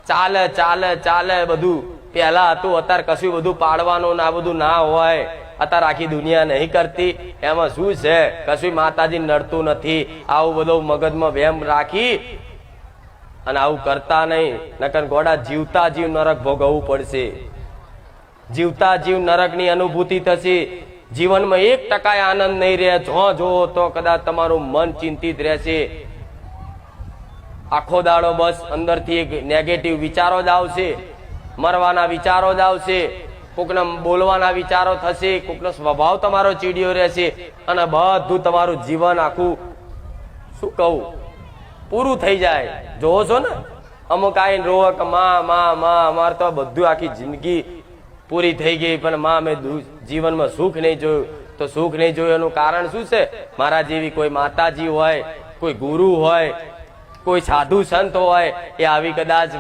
ચાલે ચાલે ચાલે બધું પેલા હતું, અત્યારે કશું બધું પાડવાનું ના બધું ના હોય. અત્યારે આખી દુનિયા નહીં કરતી, એમાં શું છે? કશું માતાજી નડતું નથી. આવું બધું મગજમાં વેમ રાખી અને આવું કરતા નહીં, નકર ગોડા જીવતા જીવ નરક ભોગવવું પડશે. જીવતા જીવ નરકની અનુભૂતિ થશે. જીવનમાં 1% આનંદ નહીં રહે. જો જોવો તો કદાચ તમારું મન ચિંતિત રહેશે. આખો દાડો બસ અંદરથી એક નેગેટિવ વિચારો જ આવશે, મરવાના વિચારો જ આવશે, કોકના બોલવાના વિચારો થશે, કોકનો સ્વભાવ તમારો ચીડિયો રહેશે અને બધું તમારું જીવન આખું શું કહું પૂરું થઈ જાય. જોવો છો ને અમુક આઈને રોવે કે માં માં માં અમારે તો બધું આખી જિંદગી પૂરી થઈ ગઈ પણ માં મેં જીવનમાં સુખ નહીં જોયું. તો સુખ નહીં જોયું એનું કારણ શું છે? મારા જેવી કોઈ માતાજી હોય, કોઈ ગુરુ હોય, કોઈ સાધુ સંત હોય, એ આવી કદાચ